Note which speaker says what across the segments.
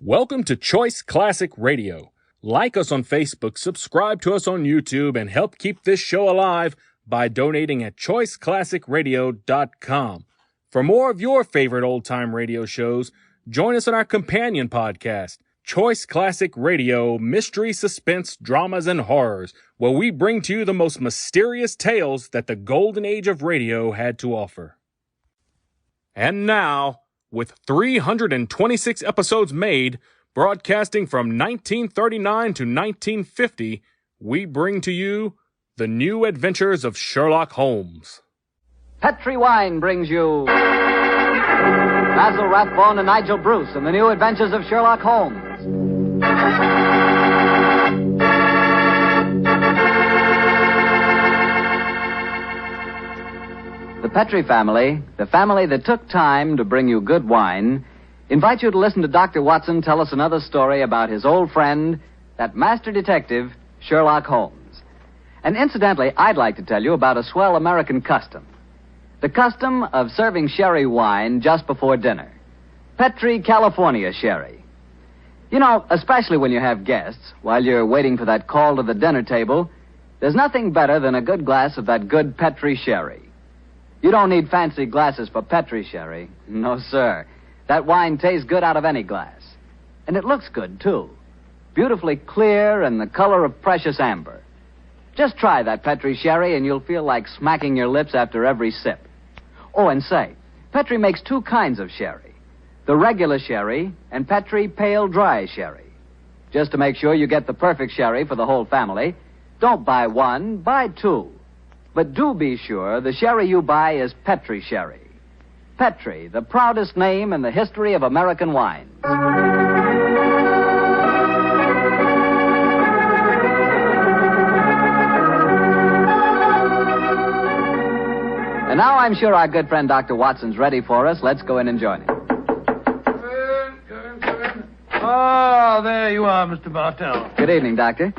Speaker 1: Welcome to Choice Classic Radio. Like us on Facebook, subscribe to us on YouTube, and help keep this show alive by donating at choiceclassicradio.com. For more of your favorite old-time radio shows, join us on our companion podcast, Choice Classic Radio, Mystery, Suspense, Dramas, and Horrors, where we bring to you the most mysterious tales that the golden age of radio had to offer. And now, with 326 episodes made, broadcasting from 1939 to 1950, we bring to you The New Adventures of Sherlock Holmes.
Speaker 2: Petri Wine brings you Basil Rathbone and Nigel Bruce in The New Adventures of Sherlock Holmes. The Petri family, the family that took time to bring you good wine, invite you to listen to Dr. Watson tell us another story about his old friend, that master detective, Sherlock Holmes. And incidentally, I'd like to tell you about a swell American custom. The custom of serving sherry wine just before dinner. Petri California sherry. You know, especially when you have guests, while you're waiting for that call to the dinner table, there's nothing better than a good glass of that good Petri sherry. You don't need fancy glasses for Petri sherry. No, sir. That wine tastes good out of any glass. And it looks good, too. Beautifully clear and the color of precious amber. Just try that Petri sherry and you'll feel like smacking your lips after every sip. Oh, and say, Petri makes two kinds of sherry. The regular sherry and Petri pale dry sherry. Just to make sure you get the perfect sherry for the whole family, don't buy one, buy two. But do be sure the sherry you buy is Petri sherry. Petri, the proudest name in the history of American wines. And now I'm sure our good friend Dr. Watson's ready for us. Let's go in and join him.
Speaker 3: Come in. Oh, there you are, Mr. Bartell.
Speaker 2: Good evening, Doctor.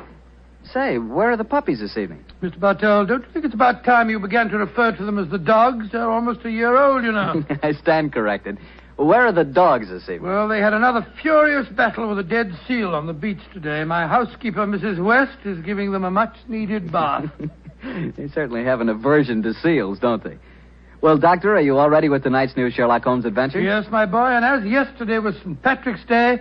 Speaker 2: Say, where are the puppies this evening?
Speaker 3: Mr. Bartell, don't you think it's about time you began to refer to them as the dogs? They're almost a year old, you know.
Speaker 2: I stand corrected. Where are the dogs this evening?
Speaker 3: Well, they had another furious battle with a dead seal on the beach today. My housekeeper, Mrs. West, is giving them a much-needed bath.
Speaker 2: They certainly have an aversion to seals, don't they? Well, Doctor, are you all ready with tonight's new Sherlock Holmes adventure?
Speaker 3: Yes, my boy, and as yesterday was St. Patrick's Day,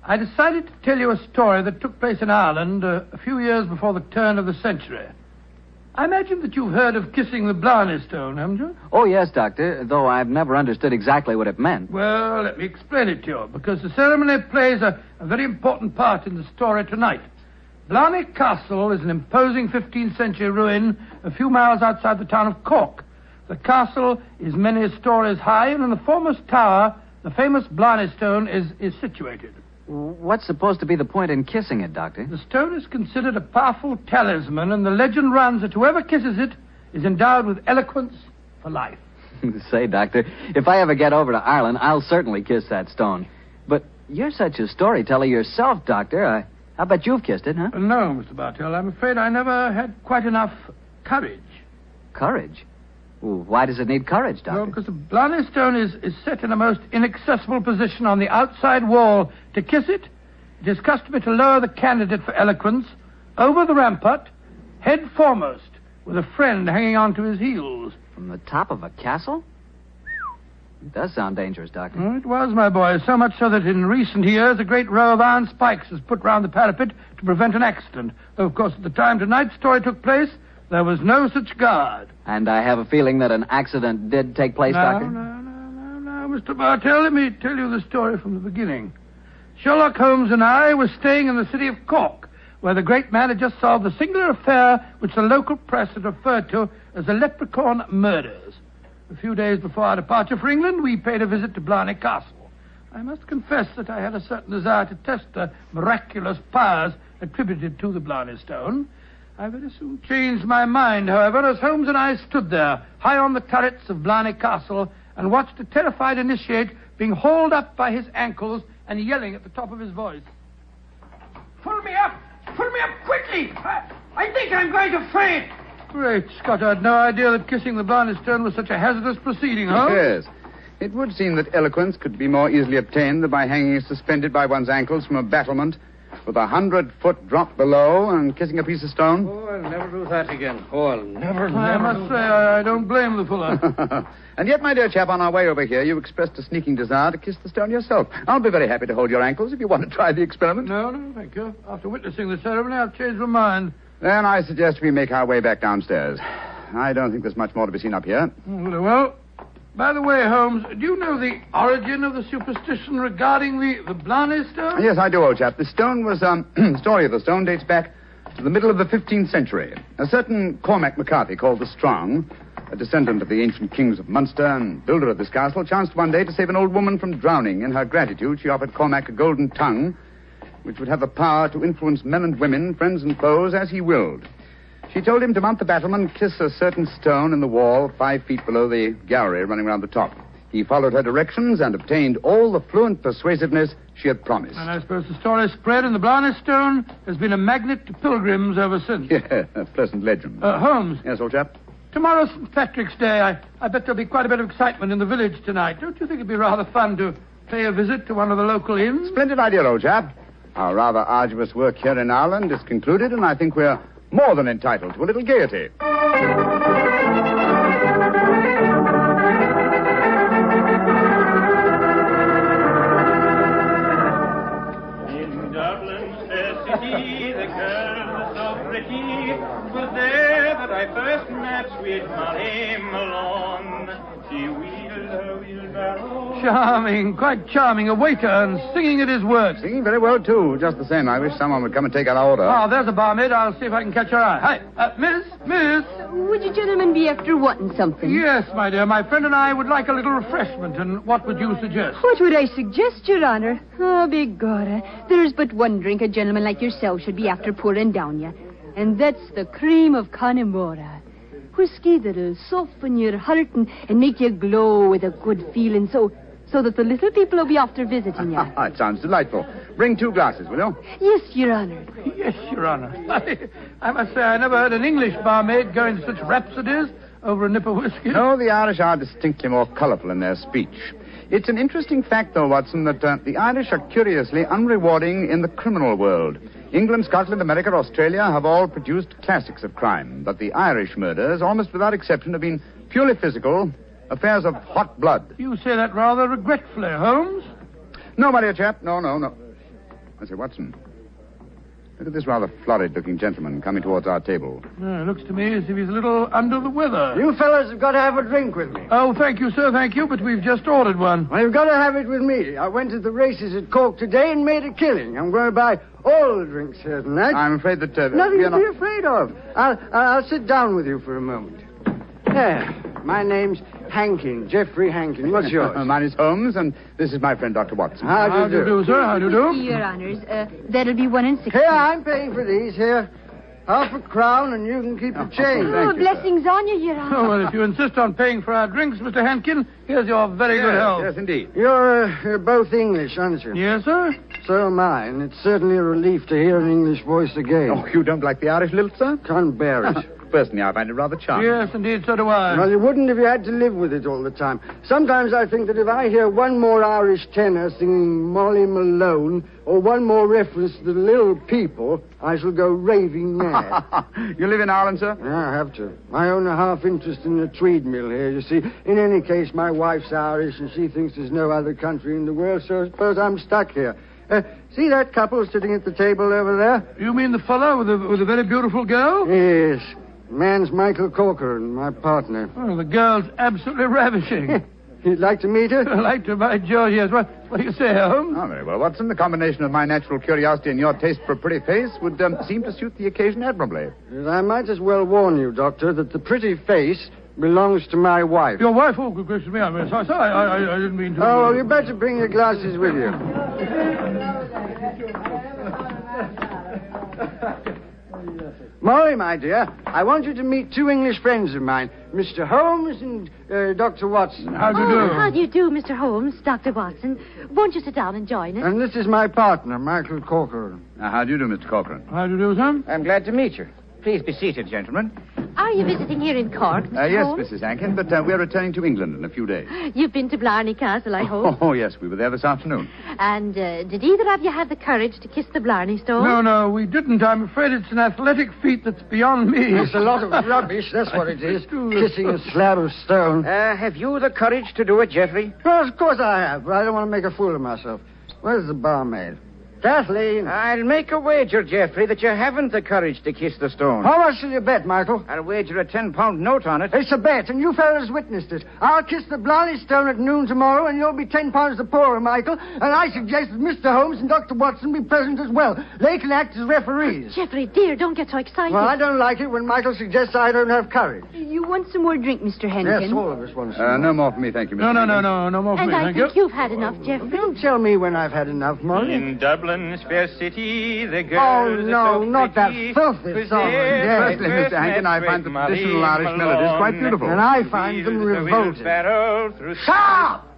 Speaker 3: I decided to tell you a story that took place in Ireland a few years before the turn of the century. I imagine that you've heard of kissing the Blarney stone, haven't you?
Speaker 2: Oh, yes, Doctor, though I've never understood exactly what it meant.
Speaker 3: Well, let me explain it to you, because the ceremony plays a very important part in the story tonight. Blarney Castle is an imposing 15th century ruin a few miles outside the town of Cork. The castle is many stories high, and in the foremost tower, the famous Blarney stone is situated.
Speaker 2: What's supposed to be the point in kissing it, Doctor?
Speaker 3: The stone is considered a powerful talisman, and the legend runs that whoever kisses it is endowed with eloquence for life.
Speaker 2: Say, Doctor, if I ever get over to Ireland, I'll certainly kiss that stone. But you're such a storyteller yourself, Doctor. I bet you've kissed it, huh?
Speaker 3: No, Mr. Bartell. I'm afraid I never had quite enough courage.
Speaker 2: Courage? Well, why does it need courage, Doctor?
Speaker 3: Well, because the Blarney stone is set in a most inaccessible position on the outside wall. To kiss it, it is customary to lower the candidate for eloquence over the rampart, head foremost, with a friend hanging on to his heels.
Speaker 2: From the top of a castle? It does sound dangerous, Doctor.
Speaker 3: Oh, it was, my boy, so much so that in recent years a great row of iron spikes was put round the parapet to prevent an accident. Though, of course, at the time tonight's story took place, there was no such guard.
Speaker 2: And I have a feeling that an accident did take place, Doctor?
Speaker 3: No, Mr. Bartell, let me tell you the story from the beginning. Sherlock Holmes and I were staying in the city of Cork, where the great man had just solved the singular affair which the local press had referred to as the Leprechaun Murders. A few days before our departure for England, we paid a visit to Blarney Castle. I must confess that I had a certain desire to test the miraculous powers attributed to the Blarney stone. I very soon changed my mind, however, as Holmes and I stood there, high on the turrets of Blarney Castle, and watched a terrified initiate being hauled up by his ankles and yelling at the top of his voice. Pull me up! Pull me up quickly! I think I'm going to faint! Great Scott, I had no idea that kissing the Blarney stone was such a hazardous proceeding, huh?
Speaker 4: Yes. It would seem that eloquence could be more easily obtained than by hanging suspended by one's ankles from a battlement with 100-foot drop below and kissing a piece of stone.
Speaker 5: Oh, I'll never do that again. Oh, I'll never.
Speaker 3: I must say, I don't blame the fuller.
Speaker 4: And yet, my dear chap, on our way over here, you expressed a sneaking desire to kiss the stone yourself. I'll be very happy to hold your ankles if you want to try the experiment.
Speaker 3: No, thank you. After witnessing the ceremony, I've changed my mind.
Speaker 4: Then I suggest we make our way back downstairs. I don't think there's much more to be seen up here.
Speaker 3: Very well. By the way, Holmes, do you know the origin of the superstition regarding the Blarney stone?
Speaker 4: Yes, I do, old chap. The stone was, story of the stone dates back to the middle of the 15th century. A certain Cormac McCarthy, called the Strong, a descendant of the ancient kings of Munster and builder of this castle, chanced one day to save an old woman from drowning. In her gratitude, she offered Cormac a golden tongue, which would have the power to influence men and women, friends and foes, as he willed. She told him to mount the battlement, kiss a certain stone in the wall 5 feet below the gallery running round the top. He followed her directions and obtained all the fluent persuasiveness she had promised.
Speaker 3: And I suppose the story spread and the Blarney stone has been a magnet to pilgrims ever since.
Speaker 4: Yeah, a pleasant legend.
Speaker 3: Holmes.
Speaker 4: Yes, old chap?
Speaker 3: Tomorrow's St. Patrick's Day. I bet there'll be quite a bit of excitement in the village tonight. Don't you think it'd be rather fun to pay a visit to one of the local inns?
Speaker 4: Splendid idea, old chap. Our rather arduous work here in Ireland is concluded, and I think we're more than entitled to a little gaiety.
Speaker 6: In Dublin's fair city, the girl so pretty, 'twas there that I first met sweet Molly Malone. She wheeled her wheelbarrow.
Speaker 3: Charming, quite charming. A waiter and singing at his work.
Speaker 4: Singing very well, too. Just the same, I wish someone would come and take our order.
Speaker 3: Oh, there's a barmaid. I'll see if I can catch her eye. Hi, Miss.
Speaker 7: Would you gentlemen be after wanting something?
Speaker 3: Yes, my dear. My friend and I would like a little refreshment, and what would you suggest?
Speaker 7: What would I suggest, Your Honor? Oh, begorra. There's but one drink a gentleman like yourself should be after pouring down you, and that's the cream of Connemara. Whiskey that'll soften your heart and make you glow with a good feeling, so that the little people will be after visiting you.
Speaker 4: It sounds delightful. Bring 2 glasses, will you?
Speaker 7: Yes, Your Honor.
Speaker 3: Yes, Your Honor. I must say I never heard an English barmaid go into such rhapsodies over a nip of whiskey.
Speaker 4: No, the Irish are distinctly more colourful in their speech. It's an interesting fact, though, Watson, that the Irish are curiously unrewarding in the criminal world. England, Scotland, America, Australia have all produced classics of crime, but the Irish murders, almost without exception, have been purely physical, affairs of hot blood.
Speaker 3: You say that rather regretfully, Holmes.
Speaker 4: No, my dear chap, no. I say, Watson, look at this rather florid-looking gentleman coming towards our table.
Speaker 3: It looks to me as if he's a little under the weather.
Speaker 5: You fellas have got to have a drink with me.
Speaker 3: Oh, thank you, sir, thank you, but we've just ordered one.
Speaker 5: Well, you've got to have it with me. I went to the races at Cork today and made a killing. I'm going to buy all the drinks here tonight.
Speaker 4: I'm afraid that...
Speaker 5: Nothing to be afraid of. I'll sit down with you for a moment. There. My name's Hankin, Geoffrey Hankin. What's yours?
Speaker 4: Mine is Holmes, and this is my friend, Dr. Watson.
Speaker 3: How do you do, sir? How do you do?
Speaker 7: Your Honors, that'll be 1 and 6.
Speaker 5: Here, I'm paying for these here. Half a crown, and you can keep the change.
Speaker 7: Oh, blessings on you, Your Honor.
Speaker 3: Oh, well, if you insist on paying for our drinks, Mr. Hankin, here's your very good health.
Speaker 4: Yes, indeed.
Speaker 5: You're both English, aren't you?
Speaker 3: Yes, sir?
Speaker 5: So am I, and it's certainly a relief to hear an English voice again.
Speaker 4: Oh, you don't like the Irish lilt, sir?
Speaker 5: Can't bear it.
Speaker 4: Personally, I find it rather charming.
Speaker 3: Yes, indeed, so do I.
Speaker 5: Well, you wouldn't if you had to live with it all the time. Sometimes I think that if I hear one more Irish tenor singing Molly Malone, or one more reference to the little people, I shall go raving mad.
Speaker 4: You live in Ireland, sir?
Speaker 5: Yeah, I have to. I own a half interest in the Tweed mill here, you see. In any case, my wife's Irish, and she thinks there's no other country in the world, so I suppose I'm stuck here. See that couple sitting at the table over there?
Speaker 3: You mean the fellow with the very beautiful girl?
Speaker 5: Yes. The man's Michael Corcoran, my partner.
Speaker 3: Oh, the girl's absolutely ravishing.
Speaker 5: You'd like to meet her?
Speaker 3: I'd like to, by George, yes. What do you say, Holmes?
Speaker 4: Oh, very well, Watson. The combination of my natural curiosity and your taste for a pretty face would seem to suit the occasion admirably.
Speaker 5: I might as well warn you, Doctor, that the pretty face belongs to my wife.
Speaker 3: Your wife? Oh, good gracious me. I'm sorry. I didn't mean to...
Speaker 5: Oh, well, you better bring your glasses with you. Molly, my dear, I want you to meet 2 English friends of mine, Mr. Holmes and Dr. Watson.
Speaker 3: How do you do?
Speaker 7: How do you do, Mr. Holmes, Dr. Watson? Won't you sit down and join us?
Speaker 5: And this is my partner, Michael Corcoran.
Speaker 4: How do you do, Mr. Corcoran?
Speaker 3: How do you do, sir?
Speaker 8: I'm glad to meet you. Please be seated, gentlemen. Are you visiting here in Cork, Mr.
Speaker 4: Yes,
Speaker 8: Holmes?
Speaker 4: Mrs. Hankin, but we're returning to England in a few days.
Speaker 8: You've been to Blarney Castle, I hope.
Speaker 4: Oh, yes, we were there this afternoon.
Speaker 8: And did either of you have the courage to kiss the Blarney Stone?
Speaker 3: No, we didn't. I'm afraid it's an athletic feat that's beyond me.
Speaker 5: It's a lot of rubbish, that's what it is. Kissing a slab of stone.
Speaker 9: Have you the courage to do it, Geoffrey?
Speaker 5: Well, of course I have, but I don't want to make a fool of myself. Where's the barmaid? Kathleen!
Speaker 9: I'll make a wager, Geoffrey, that you haven't the courage to kiss the stone.
Speaker 5: How much will you bet, Michael?
Speaker 9: I'll wager a £10 note on it.
Speaker 5: It's a bet, and you fellas witnessed it. I'll kiss the Blarney Stone at noon tomorrow, and you'll be £10 the poorer, Michael. And I suggest that Mr. Holmes and Dr. Watson be present as well. They can act as referees.
Speaker 8: Geoffrey, dear, don't get so excited.
Speaker 5: Well, I don't like it when Michael suggests I don't have courage.
Speaker 7: You want some more drink, Mr. Henkin?
Speaker 5: Yes, all of us want some.
Speaker 4: No more for me, thank you, Mr.
Speaker 3: No more for
Speaker 8: And
Speaker 3: me,
Speaker 8: I
Speaker 3: thank
Speaker 8: think
Speaker 3: you.
Speaker 8: you've had enough, Geoffrey.
Speaker 5: Don't tell me when I've had enough, Molly.
Speaker 6: In Dublin's fair city, the girls
Speaker 5: Oh,
Speaker 6: are
Speaker 5: no,
Speaker 6: so
Speaker 5: not that
Speaker 6: pretty.
Speaker 5: filthy
Speaker 6: Was
Speaker 5: song.
Speaker 6: there
Speaker 5: Yes.
Speaker 4: Firstly, Mr. Hankin, I find the traditional Irish melodies quite beautiful.
Speaker 5: And I find them revolting.
Speaker 9: Stop!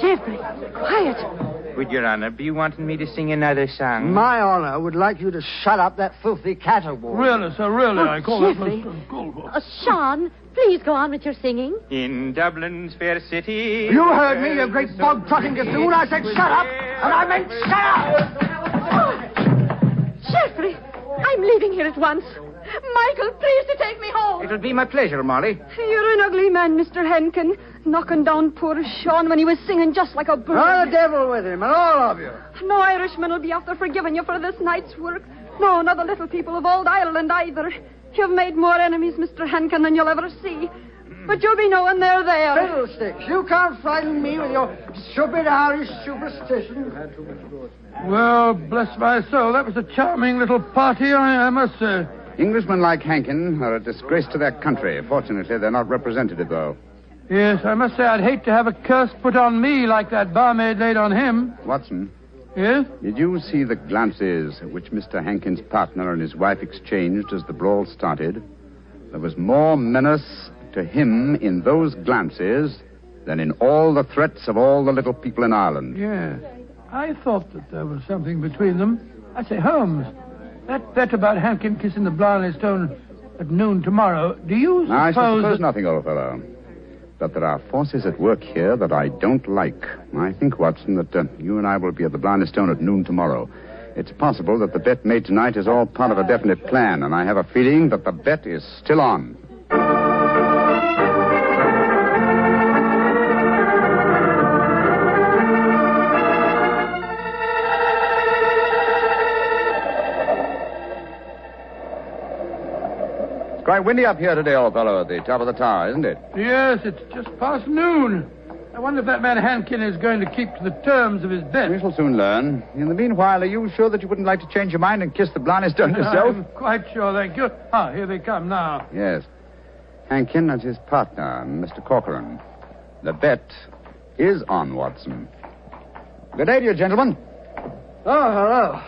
Speaker 8: Geoffrey, quiet.
Speaker 9: Would Your Honor be wanting me to sing another song?
Speaker 5: My honor would like you to shut up that filthy caterwaul.
Speaker 3: Really, sir, really, I call
Speaker 8: Geoffrey.
Speaker 3: that most uncalled for.
Speaker 8: Sean, please go on with your singing.
Speaker 6: In Dublin's fair city.
Speaker 5: You heard me, you great bog-trotting gaffoon. I said shut up, and I meant shut up!
Speaker 8: Geoffrey, I'm leaving here at once. Michael, please to take me home.
Speaker 9: It'll be my pleasure, Molly.
Speaker 7: You're an ugly man, Mr. Henkin. Knocking down poor Sean when he was singing just like a bird.
Speaker 5: Oh, the devil with him, and all of you.
Speaker 7: No Irishman will be after forgiving you for this night's work. No, not the little people of old Ireland either. You've made more enemies, Mr. Henkin, than you'll ever see. But you'll be knowing they're there.
Speaker 5: Fiddlesticks, you can't frighten me with your stupid Irish superstition.
Speaker 3: Well, bless my soul, that was a charming little party, I must say.
Speaker 4: Englishmen like Hankin are a disgrace to their country. Fortunately, they're not represented, though.
Speaker 3: Yes, I must say I'd hate to have a curse put on me like that barmaid laid on him.
Speaker 4: Watson,
Speaker 3: Yes?
Speaker 4: did you see the glances which Mr. Hankin's partner and his wife exchanged as the brawl started? There was more menace to him in those glances than in all the threats of all the little people in Ireland.
Speaker 3: Yes. I thought that there was something between them. I say, Holmes, that bet about Hankin kissing the Blarney Stone at noon tomorrow, do you suppose...
Speaker 4: I suppose
Speaker 3: that-
Speaker 4: nothing, old fellow. But there are forces at work here that I don't like. I think, Watson, that you and I will be at the Blarney Stone at noon tomorrow. It's possible that the bet made tonight is all part of a definite plan, and I have a feeling that the bet is still on. It's quite windy up here today, old fellow, at the top of the tower, isn't it?
Speaker 3: Yes, it's just past noon. I wonder if that man Hankin is going to keep to the terms of his bet.
Speaker 4: We shall soon learn. In the meanwhile, are you sure that you wouldn't like to change your mind and kiss the Blarney Stone yourself?
Speaker 3: I'm quite sure, thank you. Ah, here they come now.
Speaker 4: Yes. Hankin and his partner, Mr. Corcoran. The bet is on, Watson. Good day to you, gentlemen.
Speaker 5: Oh, hello.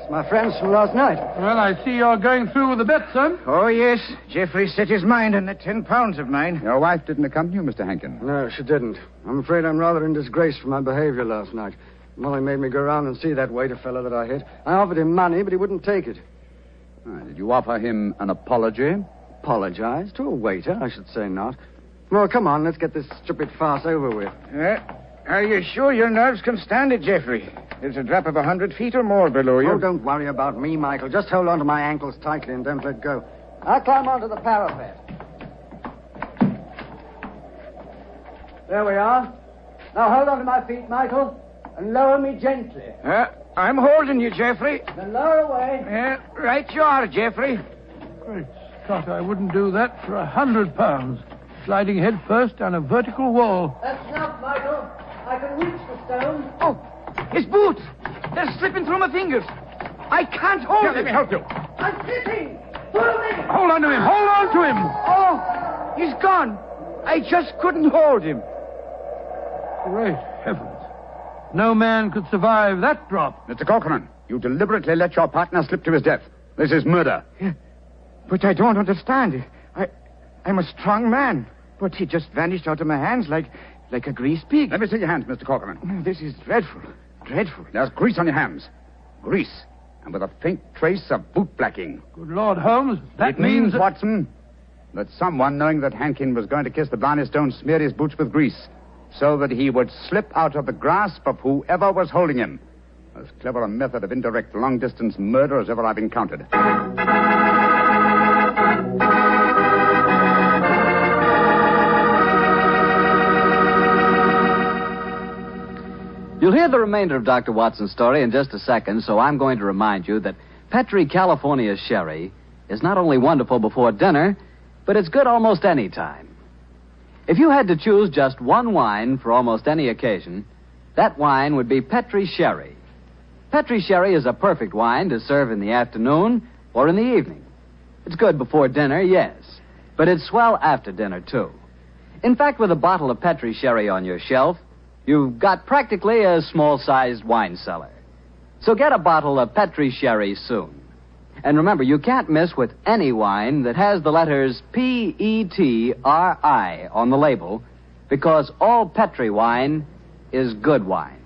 Speaker 5: It's my friends from last night.
Speaker 3: Well, I see you're going through with the bet, son.
Speaker 9: Oh, yes. Geoffrey set his mind on the £10 of mine.
Speaker 4: Your wife didn't accompany you, Mr. Hankin.
Speaker 5: No, she didn't. I'm afraid I'm rather in disgrace for my behavior last night. Molly made me go round and see that waiter fellow that I hit. I offered him money, but he wouldn't take it.
Speaker 4: Did you offer him an apology?
Speaker 5: Apologize? To a waiter? I should say not. Well, come on, let's get this stupid farce over with.
Speaker 9: Are you sure your nerves can stand it, Geoffrey? There's a drop of 100 feet or more below you.
Speaker 5: Oh, don't worry about me, Michael. Just hold on to my ankles tightly and don't let go. I'll climb onto the parapet. There we are. Now hold on to my feet, Michael, and lower me gently.
Speaker 9: I'm holding you, Geoffrey.
Speaker 5: Then lower away.
Speaker 9: Right you are, Geoffrey.
Speaker 3: Great Scott, I wouldn't do that for £100. Sliding head first down a vertical wall.
Speaker 5: That's enough, Michael. I can reach the stone.
Speaker 9: Oh, his boots. They're slipping through my fingers. I can't hold him.
Speaker 4: Let me help you.
Speaker 5: I'm slipping. Pull me.
Speaker 3: Hold on to him! Hold on to him!
Speaker 9: Oh, he's gone. I just couldn't hold him.
Speaker 3: Great heavens. No man could survive that drop.
Speaker 4: Mr. Corcoran, you deliberately let your partner slip to his death. This is murder.
Speaker 9: But I don't understand. I'm a strong man. But he just vanished out of my hands like a greased pig.
Speaker 4: Let me see your hands, Mr. Corcoran.
Speaker 9: This is dreadful. Dreadful.
Speaker 4: There's grease on your hands. Grease. And with a faint trace of boot blacking.
Speaker 3: Good Lord, Holmes, that
Speaker 4: It means,
Speaker 3: that...
Speaker 4: Watson, That someone, knowing that Hankin was going to kiss the Blarney stone, smeared his boots with grease so that he would slip out of the grasp of whoever was holding him. As clever a method of indirect long-distance murder as ever I've encountered.
Speaker 2: You'll hear the remainder of Dr. Watson's story in just a second, so I'm going to remind you that Petri California Sherry is not only wonderful before dinner, but it's good almost any time. If you had to choose just one wine for almost any occasion, that wine would be Petri Sherry. Petri Sherry is a perfect wine to serve in the afternoon or in the evening. It's good before dinner, yes, but it's swell after dinner, too. In fact, with a bottle of Petri Sherry on your shelf, you've got practically a small-sized wine cellar. So get a bottle of Petri Sherry soon. And remember, you can't miss with any wine that has the letters Petri on the label, because all Petri wine is good wine.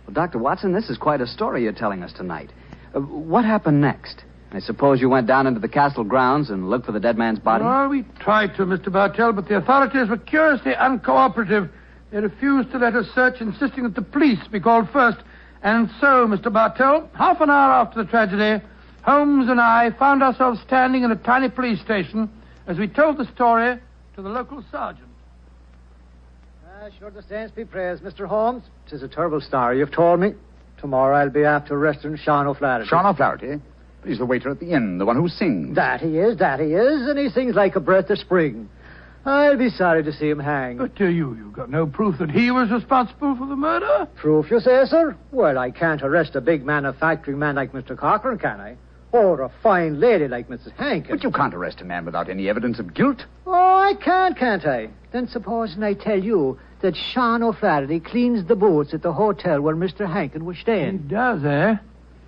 Speaker 2: Well, Dr. Watson, this is quite a story you're telling us tonight. What happened next? I suppose you went down into the castle grounds and looked for the dead man's body?
Speaker 3: Well, we tried to, Mr. Bartell, but the authorities were curiously uncooperative. They refused to let us search, insisting that the police be called first. And so, Mr. Bartell, half an hour after the tragedy, Holmes and I found ourselves standing in a tiny police station as we told the story to the local sergeant.
Speaker 10: Sure the saints be praised, Mr. Holmes. 'Tis a terrible story you've told me. Tomorrow I'll be after arresting Sean O'Flaherty.
Speaker 4: Sean O'Flaherty? He's the waiter at the inn, the one who sings.
Speaker 10: That he is, and he sings like a breath of spring. I'll be sorry to see him hang.
Speaker 3: But you've got no proof that he was responsible for the murder?
Speaker 10: Proof, you say, sir? Well, I can't arrest a big manufacturing man like Mr. Cochran, can I? Or a fine lady like Mrs. Hankin.
Speaker 4: But you can't arrest a man without any evidence of guilt.
Speaker 10: Oh, I can't I? Then supposing I tell you that Sean O'Flaherty cleans the boots at the hotel where Mr. Hankin was
Speaker 3: He
Speaker 10: staying.
Speaker 3: does, eh?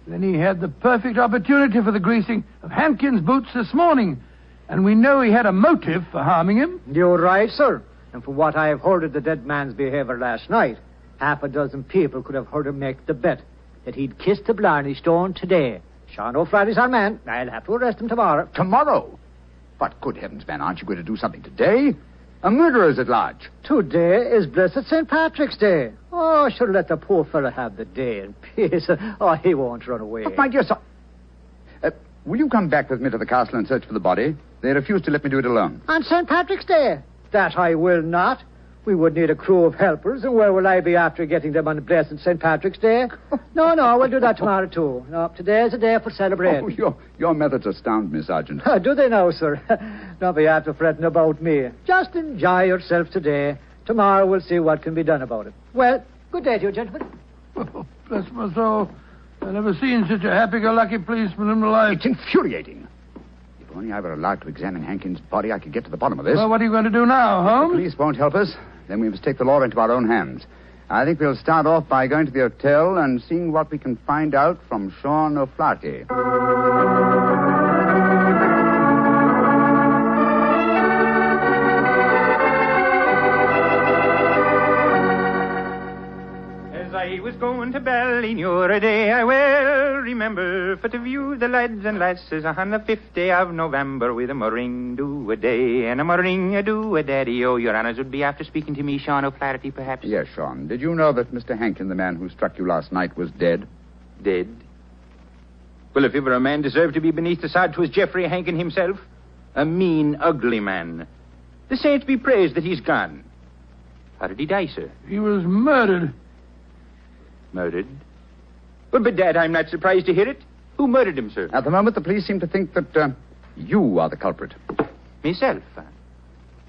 Speaker 3: Then he had the perfect opportunity for the greasing of Hankin's boots this morning. And we know he had a motive for harming him.
Speaker 10: You're right, sir. And from what I have heard of the dead man's behavior last night, half a dozen people could have heard him make the bet that he'd kiss the Blarney stone today. Sean O'Flaherty's our man. I'll have to arrest him tomorrow.
Speaker 4: Tomorrow? But good heavens, man, aren't you going to do something today? A murderer's at large.
Speaker 10: Today is blessed St. Patrick's Day. Oh, should let the poor fellow have the day in peace. Oh, he won't run away.
Speaker 4: But my dear son... will you come back with me to the castle and search for the body? They refuse to let me do it alone.
Speaker 10: On St. Patrick's Day? That I will not. We would need a crew of helpers, and where will I be after getting them on blessed St. Patrick's Day? No, we'll do that tomorrow, too. No, today's a day for celebrating.
Speaker 4: Oh, your methods astound me, Sergeant.
Speaker 10: Do they now, sir? Don't be after fretting about me. Just enjoy yourself today. Tomorrow we'll see what can be done about it. Well, good day to you, gentlemen.
Speaker 3: Oh, bless my soul. I've never seen such a happy-go-lucky policeman in my life.
Speaker 4: It's infuriating. If only I were allowed to examine Hankin's body, I could get to the bottom of this.
Speaker 3: Well, what are you going to do now, Holmes?
Speaker 4: The police won't help us. Then we must take the law into our own hands. I think we'll start off by going to the hotel and seeing what we can find out from Sean O'Flaherty.
Speaker 6: I was going to Blarney a day, I well remember, for to view the lads and lasses on the 5th day of November with a murring do a day and a murring a do a daddy. Oh, your honors would be after speaking to me, Sean O'Flaherty, perhaps?
Speaker 4: Yes, Sean. Did you know that Mr. Hankin, the man who struck you last night, was dead?
Speaker 6: Dead? Well, if ever a man deserved to be beneath the sod, 'twas Geoffrey Hankin himself. A mean, ugly man. The saints be praised that he's gone. How did he die, sir?
Speaker 3: He was murdered.
Speaker 6: Murdered? Well, bedad, I'm not surprised to hear it. Who murdered him, sir?
Speaker 4: At the moment, the police seem to think that you are the culprit.
Speaker 6: Myself?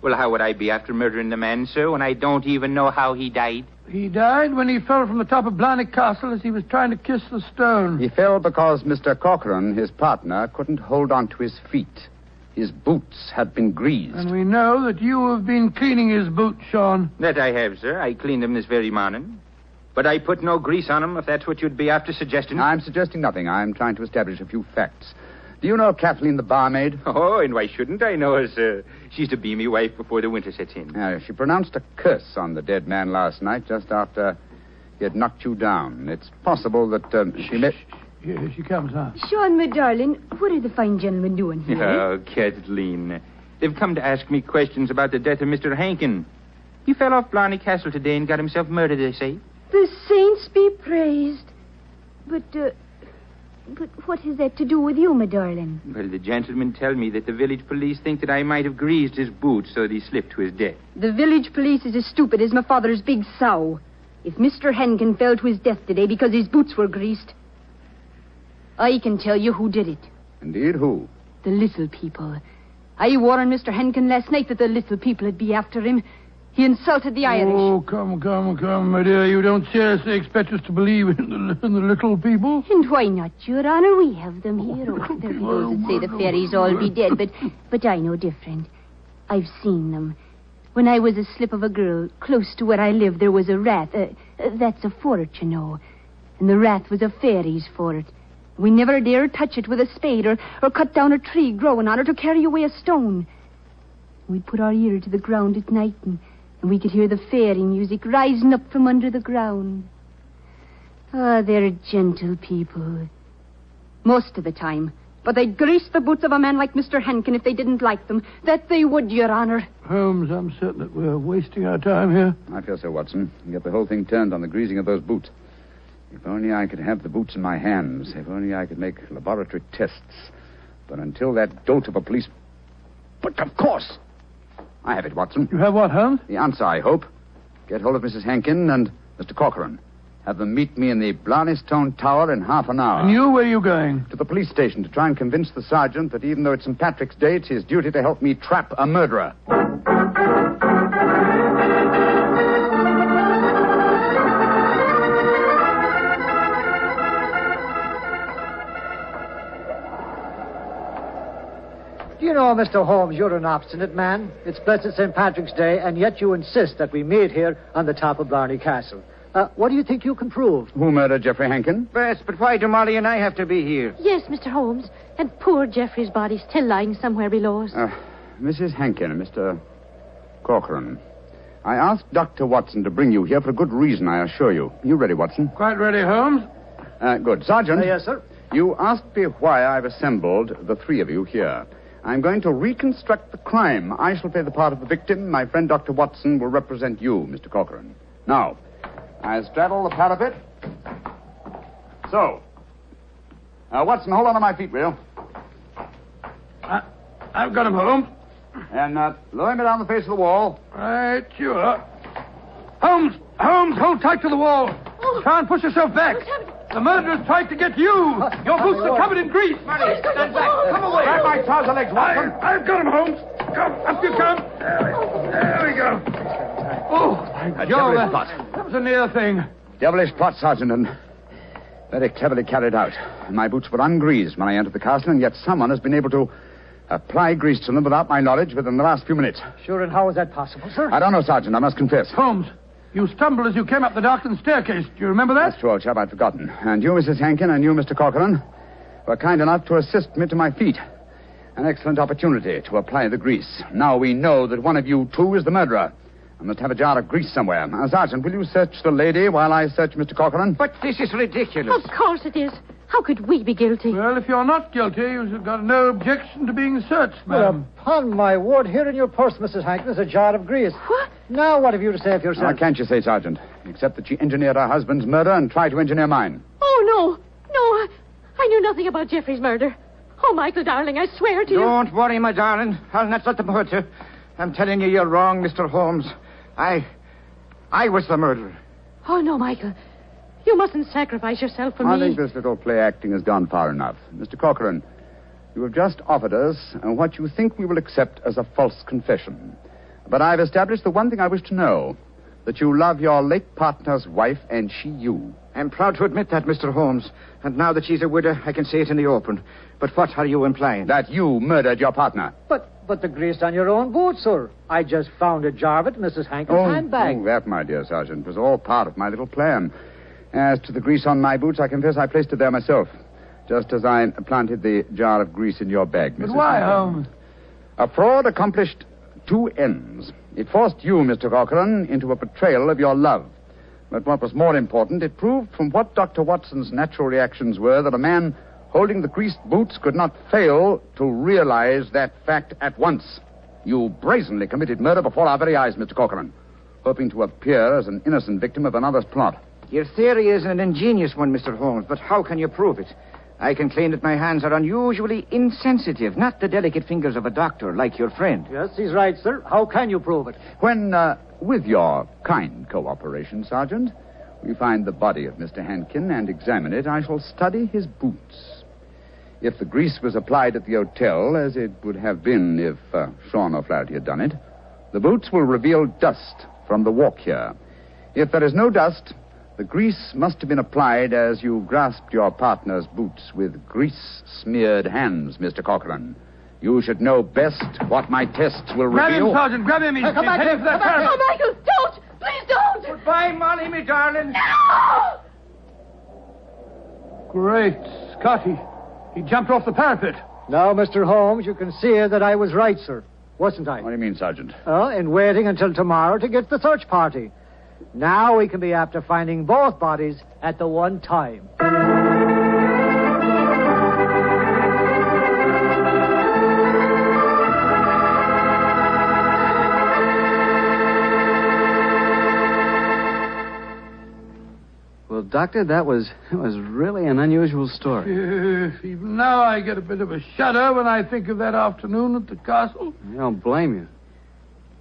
Speaker 6: Well, how would I be after murdering the man, sir, when I don't even know how he died?
Speaker 3: He died when he fell from the top of Blarney Castle as he was trying to kiss the stone.
Speaker 4: He fell because Mr. Cochran, his partner, couldn't hold on to his feet. His boots had been greased.
Speaker 3: And we know that you have been cleaning his boots, Sean.
Speaker 6: That I have, sir. I cleaned them this very morning. But I put no grease on them, if that's what you'd be after suggesting.
Speaker 4: I'm suggesting nothing. I'm trying to establish a few facts. Do you know Kathleen, the barmaid?
Speaker 6: Oh, and why shouldn't I know her, sir? She's to be me wife before the winter sets in.
Speaker 4: She pronounced a curse on the dead man last night, just after he had knocked you down. It's possible that she may...
Speaker 3: Here she comes, huh?
Speaker 7: Sean, my darling, what are the fine gentlemen doing here?
Speaker 11: Oh, Kathleen. They've come to ask me questions about the death of Mr. Hankin. He fell off Blarney Castle today and got himself murdered, they say.
Speaker 7: The saints be praised. But what has that to do with you, my darling?
Speaker 11: Well, the gentlemen tell me that the village police think that I might have greased his boots so that he slipped to his death.
Speaker 7: The village police is as stupid as my father's big sow. If Mr. Henkin fell to his death today because his boots were greased, I can tell you who did it.
Speaker 4: Indeed, who?
Speaker 7: The little people. I warned Mr. Henkin last night that the little people would be after him. He insulted the Irish.
Speaker 3: Oh, come, my dear. You don't seriously expect us to believe in the little people?
Speaker 7: And why not, Your Honor? We have them here. Oh, there are those that say the fairies all be dead, but I know different. I've seen them. When I was a slip of a girl, close to where I lived, there was a rat. That's a fort, you know. And the rat was a fairy's fort. We never dared touch it with a spade or cut down a tree growing on it or carry away a stone. We'd put our ear to the ground at night and we could hear the fairy music rising up from under the ground. Ah, they're gentle people. Most of the time. But they'd grease the boots of a man like Mr. Henkin if they didn't like them. That they would, Your Honor.
Speaker 3: Holmes, I'm certain that we're wasting our time here.
Speaker 4: I feel so, Watson. Get the whole thing turned on the greasing of those boots. If only I could have the boots in my hands. If only I could make laboratory tests. But until that dolt of a police... But of course! I have it, Watson.
Speaker 3: You have what, Holmes?
Speaker 4: The answer, I hope. Get hold of Mrs. Hankin and Mr. Corcoran. Have them meet me in the Blarney Stone Tower in half an hour.
Speaker 3: And you, where are you going?
Speaker 4: To the police station to try and convince the sergeant that even though it's St. Patrick's Day, it's his duty to help me trap a murderer.
Speaker 10: Do you know, Mr. Holmes, you're an obstinate man. It's blessed St. Patrick's Day, and yet you insist that we meet here on the top of Blarney Castle. What do you think you can prove?
Speaker 4: Who murdered Geoffrey Hankin?
Speaker 9: Yes, but why do Molly and I have to be here?
Speaker 8: Yes, Mr. Holmes. And poor Geoffrey's body still lying somewhere below us.
Speaker 4: Mrs. Hankin and Mr. Corcoran, I asked Dr. Watson to bring you here for a good reason, I assure you. You ready, Watson?
Speaker 3: Quite ready, Holmes.
Speaker 4: Good. Sergeant.
Speaker 10: Yes, sir.
Speaker 4: You asked me why I've assembled the three of you here. I'm going to reconstruct the crime. I shall play the part of the victim. My friend Dr. Watson will represent you, Mr. Corcoran. Now, I straddle the parapet. So. Watson, hold on to my feet, will you?
Speaker 3: I've got him, Holmes.
Speaker 4: And lower me down the face of the wall.
Speaker 3: Right, you are. Holmes, hold tight to the wall.
Speaker 8: Oh.
Speaker 3: Try and push yourself back. The murderer's tried to get you. Your boots are covered in grease.
Speaker 8: Marty, stand back. Come away.
Speaker 4: Grab my trouser legs, Watson.
Speaker 3: I've got him, Holmes. Come, up you come. There we go. Oh, by Jove, that was a near thing.
Speaker 4: Devilish plot, Sergeant, and very cleverly carried out. My boots were ungreased when I entered the castle, and yet someone has been able to apply grease to them without my knowledge within the last few minutes.
Speaker 10: Sure, and how is that possible, sir?
Speaker 4: I don't know, Sergeant, I must confess.
Speaker 3: Holmes, you stumbled as you came up the darkened staircase. Do you remember that?
Speaker 4: That's true, old chap, I'd forgotten. And you, Mrs. Hankin, and you, Mr. Corcoran, were kind enough to assist me to my feet. An excellent opportunity to apply the grease. Now we know that one of you two is the murderer. I must have a jar of grease somewhere. Sergeant, will you search the lady while I search Mr. Corcoran?
Speaker 9: But this is ridiculous.
Speaker 8: Of course it is. How could we be guilty?
Speaker 3: Well, if you're not guilty, you've got no objection to being searched, ma'am.
Speaker 10: Upon my word, here in your purse, Mrs. Hankin, is a jar of grease.
Speaker 8: What?
Speaker 10: Now, what have you to say for yourself?
Speaker 4: What can't you say, Sergeant? Except that she engineered her husband's murder and tried to engineer mine.
Speaker 8: Oh, no, I knew nothing about Geoffrey's murder. Oh, Michael, darling, I swear to you.
Speaker 9: Don't worry, my darling. I'll not let them hurt you. I'm telling you, you're wrong, Mr. Holmes. I was the murderer.
Speaker 8: Oh, no, Michael. You mustn't sacrifice yourself for me.
Speaker 4: I think this little play acting has gone far enough. Mr. Corcoran, you have just offered us what you think we will accept as a false confession. But I've established the one thing I wish to know, that you love your late partner's wife and she you.
Speaker 9: I'm proud to admit that, Mr. Holmes. And now that she's a widow, I can say it in the open. But what are you implying?
Speaker 4: That you murdered your partner.
Speaker 10: But the grease on your own boots, sir. I just found a jar of it in Mrs. Hankin's handbag.
Speaker 4: Oh, that, my dear Sergeant, was all part of my little plan. As to the grease on my boots, I confess I placed it there myself. Just as I planted the jar of grease in your bag, Mrs.
Speaker 3: But why,
Speaker 4: Hankin.
Speaker 3: Holmes?
Speaker 4: A fraud accomplished two ends. It forced you, Mr. Corcoran, into a betrayal of your love, But what was more important, it proved from what Dr. Watson's natural reactions were that a man holding the greased boots could not fail to realize that fact at once. You brazenly committed murder before our very eyes, Mr. Corcoran, hoping to appear as an innocent victim of another's plot.
Speaker 9: Your theory is an ingenious one, Mr. Holmes, but how can you prove it? I can claim that my hands are unusually insensitive, not the delicate fingers of a doctor like your friend.
Speaker 10: Yes, he's right, sir. How can you prove it?
Speaker 4: When, with your kind cooperation, Sergeant, we find the body of Mr. Hankin and examine it, I shall study his boots. If the grease was applied at the hotel, as it would have been if Sean O'Flaherty had done it, the boots will reveal dust from the walk here. If there is no dust, the grease must have been applied as you grasped your partner's boots with grease-smeared hands, Mr. Corcoran. You should know best what my tests will
Speaker 3: Grab
Speaker 4: reveal.
Speaker 3: him, Sergeant. Grab him. He's
Speaker 8: Come back,
Speaker 3: heading for that parapet.
Speaker 8: Oh, Michael, don't! Please don't!
Speaker 11: Goodbye, Molly, me darling.
Speaker 8: No!
Speaker 3: Great Scotty. He jumped off the parapet.
Speaker 10: Now, Mr. Holmes, you can see that I was right, sir. Wasn't I?
Speaker 4: What do you mean, Sergeant?
Speaker 10: In waiting until tomorrow to get the search party. Now we can be after finding both bodies at the one time.
Speaker 2: Well, Doctor, that was really an unusual story.
Speaker 3: Even now I get a bit of a shudder when I think of that afternoon at the castle.
Speaker 2: I don't blame you.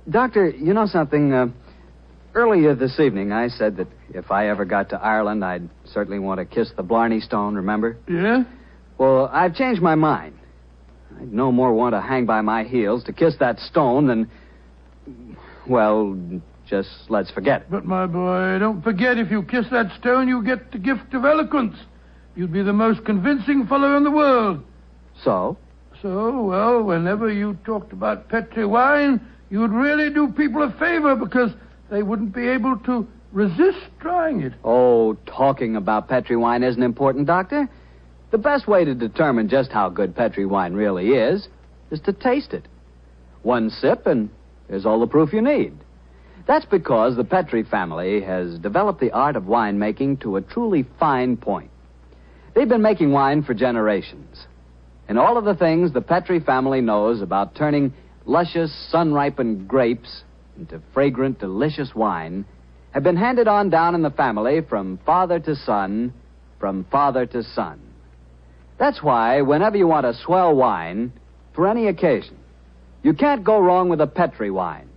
Speaker 2: Doctor, you know something? Earlier this evening, I said that if I ever got to Ireland, I'd certainly want to kiss the Blarney stone, remember?
Speaker 3: Yeah?
Speaker 2: Well, I've changed my mind. I'd no more want to hang by my heels to kiss that stone than... Well, just let's forget it.
Speaker 3: But, my boy, don't forget, if you kiss that stone, you get the gift of eloquence. You'd be the most convincing fellow in the world.
Speaker 2: So?
Speaker 3: So, well, whenever you talked about Petri wine, you'd really do people a favor because they wouldn't be able to resist trying it.
Speaker 2: Oh, talking about Petri wine isn't important, Doctor. The best way to determine just how good Petri wine really is to taste it. One sip and there's all the proof you need. That's because the Petri family has developed the art of winemaking to a truly fine point. They've been making wine for generations. And all of the things the Petri family knows about turning luscious, sun-ripened grapes into fragrant, delicious wine have been handed on down in the family from father to son, from father to son. That's why whenever you want a swell wine, for any occasion, you can't go wrong with a Petri wine,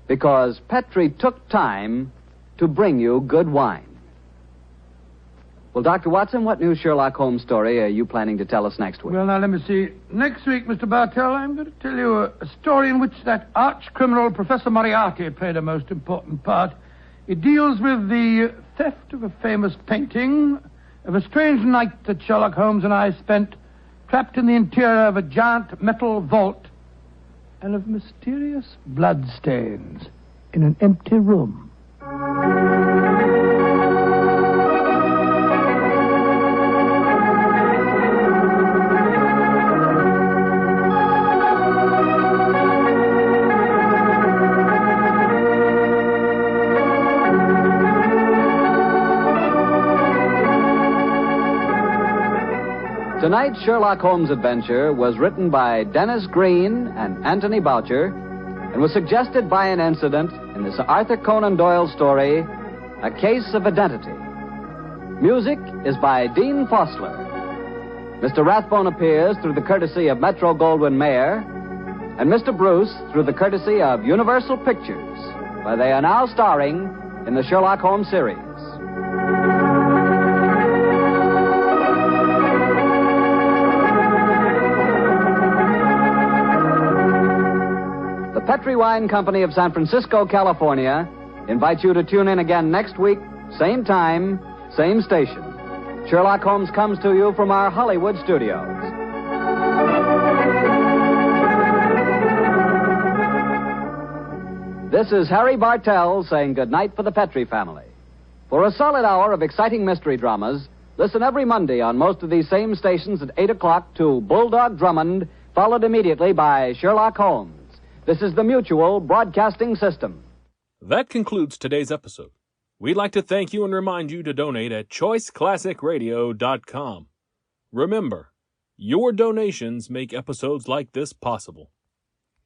Speaker 2: because Petri took time to bring you good wine. Well, Dr. Watson, what new Sherlock Holmes story are you planning to tell us next week?
Speaker 3: Well, now, let me see. Next week, Mr. Bartell, I'm going to tell you a story in which that arch-criminal Professor Moriarty played a most important part. It deals with the theft of a famous painting, of a strange night that Sherlock Holmes and I spent trapped in the interior of a giant metal vault, and of mysterious bloodstains in an empty room.
Speaker 2: Tonight's Sherlock Holmes adventure was written by Dennis Green and Anthony Boucher and was suggested by an incident in this Arthur Conan Doyle story, A Case of Identity. Music is by Dean Fossler. Mr. Rathbone appears through the courtesy of Metro-Goldwyn-Mayer, and Mr. Bruce through the courtesy of Universal Pictures, where they are now starring in the Sherlock Holmes series. The Petri Wine Company of San Francisco, California, invites you to tune in again next week, same time, same station. Sherlock Holmes comes to you from our Hollywood studios. This is Harry Bartell saying goodnight for the Petri family. For a solid hour of exciting mystery dramas, listen every Monday on most of these same stations at 8 o'clock to Bulldog Drummond, followed immediately by Sherlock Holmes. This is the Mutual Broadcasting System.
Speaker 1: That concludes today's episode. We'd like to thank you and remind you to donate at choiceclassicradio.com. Remember, your donations make episodes like this possible.